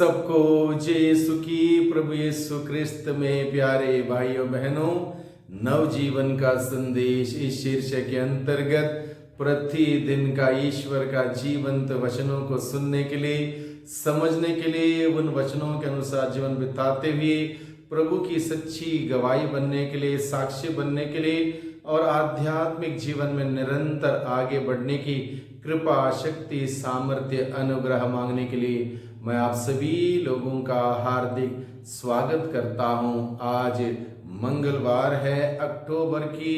सबको जय यीशु की। प्रभु यीशु क्रिस्त में प्यारे भाइयों बहनों, नवजीवन का संदेश इस शीर्षक के अंतर्गत प्रतिदिन का ईश्वर का जीवंत वचनों को सुनने के लिए, समझने के लिए, उन वचनों के अनुसार जीवन बिताते हुए प्रभु की सच्ची गवाही बनने के लिए, साक्षी बनने के लिए और आध्यात्मिक जीवन में निरंतर आगे बढ़ने की कृपा, शक्ति, सामर्थ्य, अनुग्रह मांगने के लिए मैं आप सभी लोगों का हार्दिक स्वागत करता हूं। आज मंगलवार है, अक्टूबर की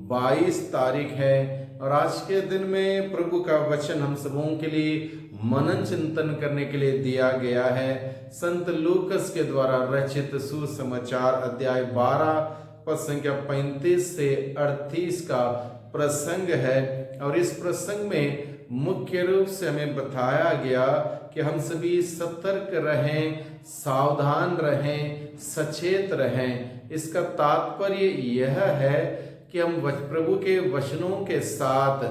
22 तारीख है और आज के दिन में प्रभु का वचन हम सबों के लिए मनन चिंतन करने के लिए दिया गया है। संत लूकस के द्वारा रचित सुसमाचार अध्याय 12 पद संख्या 35 से 38 का प्रसंग है और इस प्रसंग में मुख्य रूप से हमें बताया गया कि हम सभी सतर्क रहें, सावधान रहें, सचेत रहें। इसका तात्पर्य यह है कि हम प्रभु के वचनों के साथ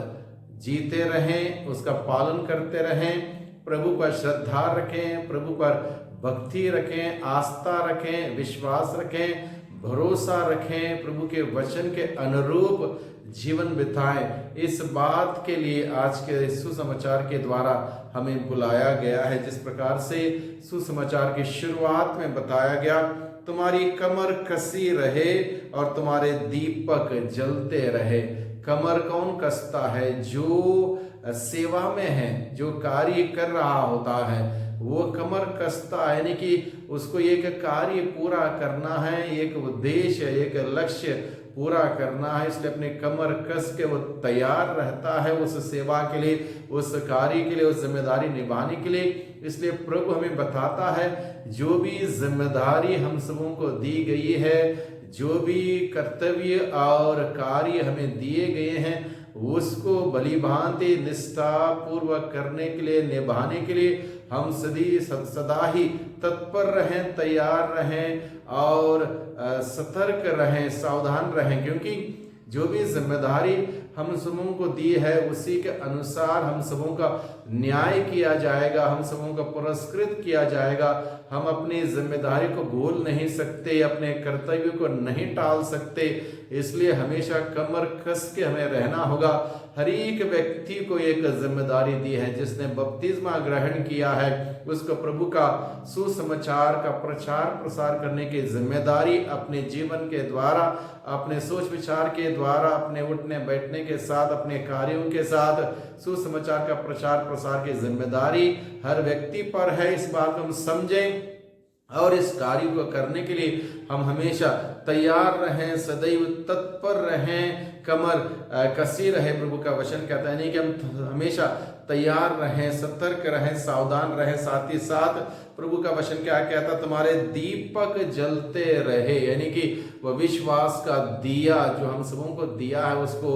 जीते रहें, उसका पालन करते रहें, प्रभु पर श्रद्धा रखें, प्रभु पर भक्ति रखें, आस्था रखें, विश्वास रखें, भरोसा रखें, प्रभु के वचन के अनुरूप जीवन बिताएं। इस बात के लिए आज के सुसमाचार के द्वारा हमें बुलाया गया है। जिस प्रकार से सुसमाचार की शुरुआत में बताया गया, तुम्हारी कमर कसी रहे और तुम्हारे दीपक जलते रहे। कमर कौन कसता है? जो सेवा में है, जो कार्य कर रहा होता है, वो कमर कसता है, यानी कि उसको एक कार्य पूरा करना है, एक उद्देश्य, एक लक्ष्य पूरा करना है, इसलिए अपने कमर कस के वो तैयार रहता है उस सेवा के लिए, उस कार्य के लिए, उस जिम्मेदारी निभाने के लिए। इसलिए प्रभु हमें बताता है जो भी जिम्मेदारी हम सबों को दी गई है, जो भी कर्तव्य और कार्य हमें दिए गए हैं, उसको भलीभांति निष्ठा पूर्वक करने के लिए, निभाने के लिए हम सदा ही तत्पर रहें, तैयार रहें और सतर्क रहें, सावधान रहें, क्योंकि जो भी जिम्मेदारी हम सबों को दी है उसी के अनुसार हम सबों का न्याय किया जाएगा, हम सबों का पुरस्कृत किया जाएगा। हम अपनी जिम्मेदारी को भूल नहीं सकते, अपने कर्तव्य को नहीं टाल सकते, इसलिए हमेशा कमर कस के हमें रहना होगा। हर एक व्यक्ति को एक जिम्मेदारी दी है। जिसने बपतिस्मा ग्रहण किया है उसको प्रभु का सुसमाचार का प्रचार प्रसार करने की जिम्मेदारी अपने जीवन के द्वारा, अपने सोच विचार के द्वारा, अपने उठने बैठने के साथ, अपने कार्यों के साथ सुसमाचार का प्रचार प्रसार की जिम्मेदारी हर व्यक्ति पर है। इस बात को हम समझें और इस कार्य को करने के लिए हम हमेशा तैयार रहें, सदैव तत्पर रहें, कमर कसी रहे। प्रभु का वचन कहता है नहीं कि हम हमेशा तैयार रहें, सतर्क रहें, सावधान रहें। साथ ही साथ प्रभु का वचन क्या कहता? तुम्हारे दीपक जलते रहे, यानी कि वह विश्वास का दिया जो हम सबों को दिया है उसको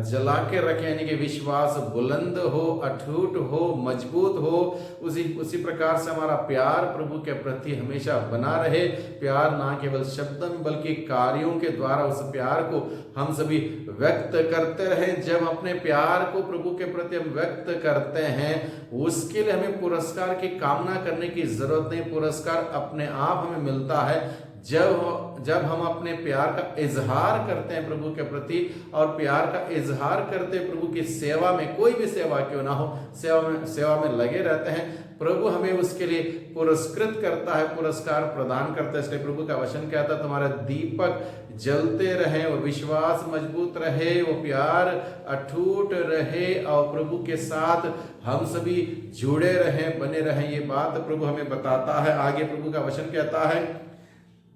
जला के रखें, यानी कि विश्वास बुलंद हो, अटूट हो, मजबूत हो। उसी प्रकार से हमारा प्यार प्रभु के प्रति हमेशा बना रहे। प्यार ना केवल शब्दों में बल्कि कार्यों के द्वारा उस प्यार को हम सभी व्यक्त करते रहें। जब अपने प्यार को प्रभु के प्रति हम व्यक्त करते हैं, उसके लिए हमें पुरस्कार की कामना करने की जरूरत नहीं। पुरस्कार अपने आप हमें मिलता है जब हम अपने प्यार का इजहार करते हैं प्रभु के प्रति, और प्यार का इजहार करते प्रभु की सेवा में, कोई भी सेवा क्यों ना हो, सेवा में लगे रहते हैं। प्रभु हमें उसके लिए पुरस्कृत करता है, पुरस्कार प्रदान करता है। इसलिए प्रभु का वचन कहता है तुम्हारा दीपक जलते रहे, वो विश्वास मजबूत रहे, वो प्यार अटूट रहे और प्रभु के साथ हम सभी जुड़े रहें, बने रहें। ये बात प्रभु हमें बताता है। आगे प्रभु का वचन कहता है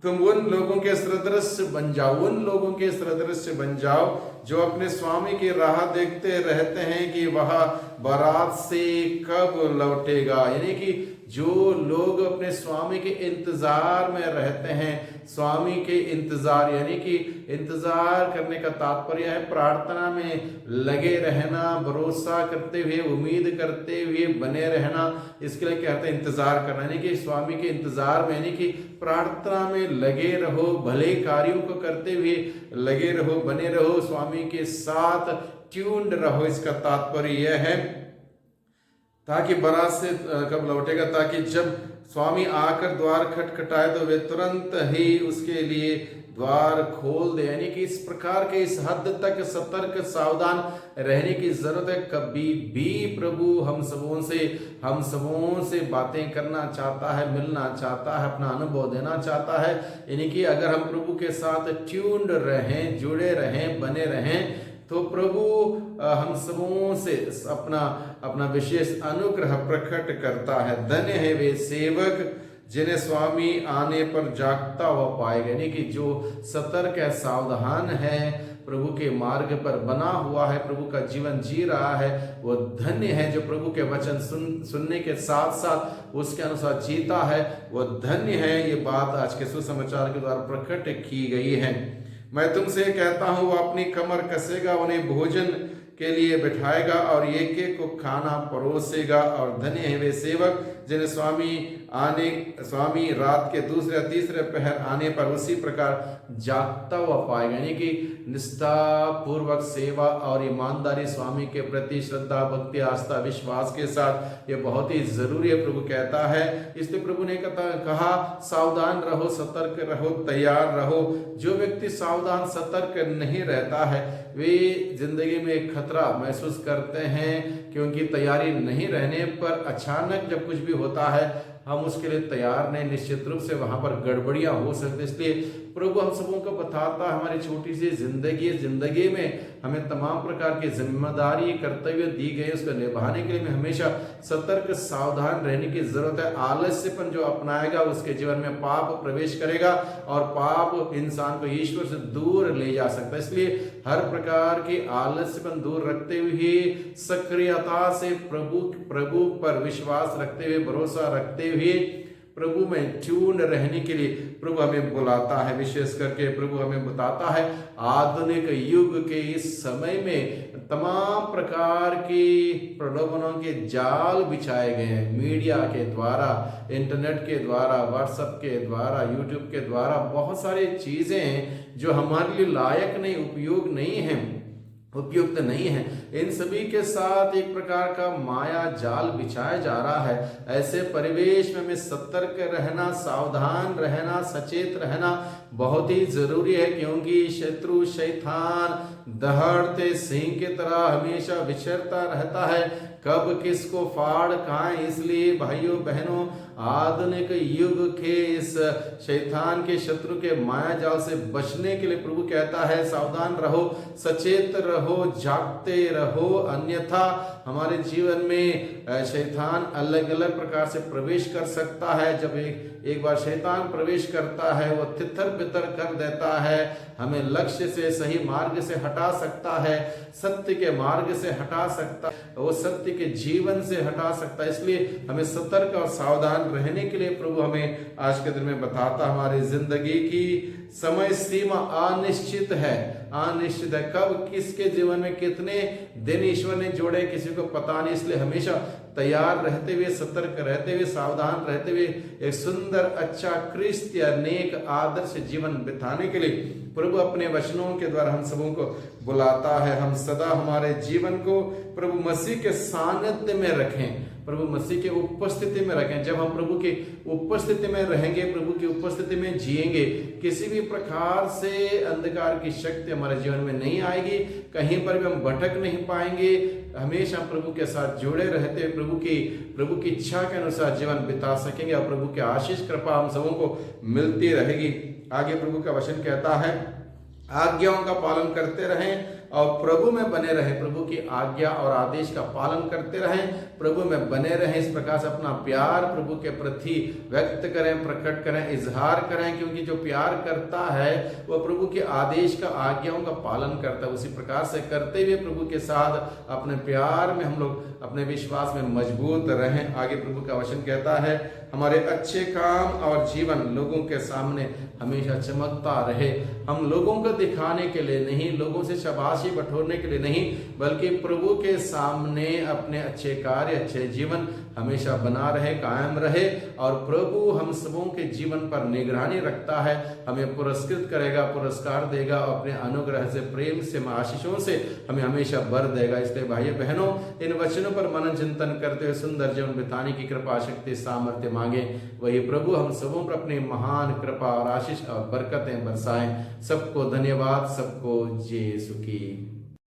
तुम उन लोगों के सदृश बन जाओ, उन लोगों के सदृश बन जाओ जो अपने स्वामी की राह देखते रहते हैं कि वह बारात से कब लौटेगा। यानी कि जो लोग अपने स्वामी के इंतजार में रहते हैं, स्वामी के इंतजार, यानी कि इंतजार करने का तात्पर्य है प्रार्थना में लगे रहना, भरोसा करते हुए, उम्मीद करते हुए बने रहना। इसके लिए कहते हैं इंतजार करना, यानी कि स्वामी के इंतजार में, यानी कि प्रार्थना में लगे रहो, भले कार्यों को करते हुए लगे रहो, बने रहो, स्वामी के साथ ट्यून्ड रहो। इसका तात्पर्य यह है ताकि बारात से कब लौटेगा, ताकि जब स्वामी आकर द्वार खटखटाए तो वे तुरंत ही उसके लिए द्वार खोल दे। यानी कि इस प्रकार के इस हद तक सतर्क सावधान रहने की जरूरत है। कभी भी प्रभु हम सबों से बातें करना चाहता है, मिलना चाहता है, अपना अनुभव देना चाहता है। यानी कि अगर हम प्रभु के साथ ट्यून्ड रहें, जुड़े रहें, बने रहें, तो प्रभु हम सबों से अपना विशेष अनुग्रह प्रकट करता है। धन्य है वे सेवक जिन्हें स्वामी आने पर जागता हुआ पाएगा। यानी कि जो सतर्क है, सावधान है, प्रभु के मार्ग पर बना हुआ है, प्रभु का जीवन जी रहा है, वो धन्य है। जो प्रभु के वचन सुनने के साथ साथ उसके अनुसार जीता है, वो धन्य है। ये बात आज के सुसमाचार के द्वारा प्रकट की गई है। मैं तुमसे कहता हूं, वो अपनी कमर कसेगा, उन्हें भोजन के लिए बिठाएगा और एक एक को खाना परोसेगा। और धन्य है वे सेवक जिन्हें स्वामी रात के दूसरे तीसरे पहर आने पर उसी प्रकार जागता हुआ पाएगा। यानी कि निष्ठा पूर्वक सेवा और ईमानदारी स्वामी के प्रति श्रद्धा, भक्ति, आस्था, विश्वास के साथ, ये बहुत ही जरूरी है। प्रभु कहता है, इसलिए प्रभु ने कहा सावधान रहो, सतर्क रहो, तैयार रहो। जो व्यक्ति सावधान सतर्क नहीं रहता है, वे जिंदगी में एक खतरा महसूस करते हैं, क्योंकि तैयारी नहीं रहने पर अचानक जब कुछ भी होता है हम उसके लिए तैयार नहीं, निश्चित रूप से वहां पर गड़बड़ियां हो सकती है। इसलिए प्रभु हम सबों को बताता है, हमारी छोटी सी जिंदगी में हमें तमाम प्रकार की जिम्मेदारी, कर्तव्य दी गई, उसको निभाने के लिए हमें हमेशा सतर्क सावधान रहने की जरूरत है। आलस्यपन जो अपनाएगा उसके जीवन में पाप प्रवेश करेगा और पाप इंसान को ईश्वर से दूर ले जा सकता है। इसलिए हर प्रकार की आलस्यपन दूर रखते हुए, सक्रियता से प्रभु पर विश्वास रखते हुए, भरोसा रखते हुए, प्रभु में ट्यून रहने के लिए प्रभु हमें बुलाता है। विशेष करके प्रभु हमें बताता है, आधुनिक युग के इस समय में तमाम प्रकार की प्रलोभनों के जाल बिछाए गए हैं। मीडिया के द्वारा, इंटरनेट के द्वारा, व्हाट्सएप के द्वारा, यूट्यूब के द्वारा बहुत सारी चीजें हैं जो हमारे लिए लायक नहीं, उपयुक्त नहीं है। इन सभी के साथ एक प्रकार का माया जाल बिछाया जा रहा है। ऐसे परिवेश में हमें सतर्क रहना, सावधान रहना, सचेत रहना बहुत ही जरूरी है, क्योंकि शत्रु शैतान दहाड़ते सिंह की तरह हमेशा विचरता रहता है, कब किसको फाड़ खाए। इसलिए भाइयों बहनों, आधुनिक युग के इस शैतान के, शत्रु के माया जाल से बचने के लिए प्रभु कहता है सावधान रहो, सचेत रहो, जागते रहो, अन्यथा हमारे जीवन में शैतान अलग अलग प्रकार से प्रवेश कर सकता है। जब एक बार शैतान प्रवेश करता है, वो तितर बितर कर देता है, हमें लक्ष्य से, सही मार्ग से हटा सकता है, सत्य के मार्ग से हटा सकता है, वो सत्य के जीवन से हटा सकता है। इसलिए हमें सतर्क और सावधान रहने के लिए प्रभु हमें आज के दिन में बताता, हमारी जिंदगी की समय सीमा अनिश्चित है, कब किसके जीवन में कितने दिन ईश्वर ने जोड़े किसी को पता नहीं। इसलिए हमेशा तैयार रहते हुए, सतर्क रहते हुए, सावधान रहते हुए एक सुंदर, अच्छा, क्रिस्तीय, नेक, आदर्श जीवन बिताने के लिए प्रभु अपने वचनों के द्वारा हम सबों को बुलाता है। हम सदा हमारे जीवन को प्रभु मसीह के सानिध्य में रखें, प्रभु मसीह के उपस्थिति में रखें। जब हम प्रभु की उपस्थिति में रहेंगे, प्रभु की उपस्थिति में जिएंगे, किसी भी प्रकार से अंधकार की शक्ति हमारे जीवन में नहीं आएगी, कहीं पर भी हम भटक नहीं पाएंगे। हमेशा प्रभु के साथ जुड़े रहते हुए प्रभु की इच्छा के अनुसार जीवन बिता सकेंगे और प्रभु की आशीष कृपा हम सबों को मिलती रहेगी। आगे प्रभु का वचन कहता है, आज्ञाओं का पालन करते रहें और प्रभु में बने रहें। प्रभु की आज्ञा और आदेश का पालन करते रहें, प्रभु में बने रहें। इस प्रकार से अपना प्यार प्रभु के प्रति व्यक्त करें, प्रकट करें, इजहार करें, क्योंकि जो प्यार करता है वह प्रभु के आदेश का, आज्ञाओं का पालन करता है। उसी प्रकार से करते हुए प्रभु के साथ अपने प्यार में हम लोग अपने विश्वास में मजबूत रहें। आगे प्रभु का वचन कहता है, हमारे अच्छे काम और जीवन लोगों के सामने हमेशा चमकता रहे। हम लोगों को दिखाने के लिए नहीं, लोगों से शाबाशी बटोरने के लिए नहीं, बल्कि प्रभु के सामने अपने अच्छे कार्य, अच्छे जीवन हमेशा बना रहे, कायम रहे। और प्रभु हम सबों के जीवन पर निगरानी रखता है, हमें पुरस्कृत करेगा, पुरस्कार देगा, अपने अनुग्रह से, प्रेम से, आशीषों से हमें हमेशा बर देगा। इसलिए भाइयों बहनों, इन वचनों पर मनन चिंतन करते हुए सुंदर जीवन बिताने की कृपा, शक्ति, सामर्थ्य मांगे। वही प्रभु हम सबों पर अपनी महान कृपा और आशीष और बरकतें बरसाएं। सबको धन्यवाद, सबको जय यीशु की।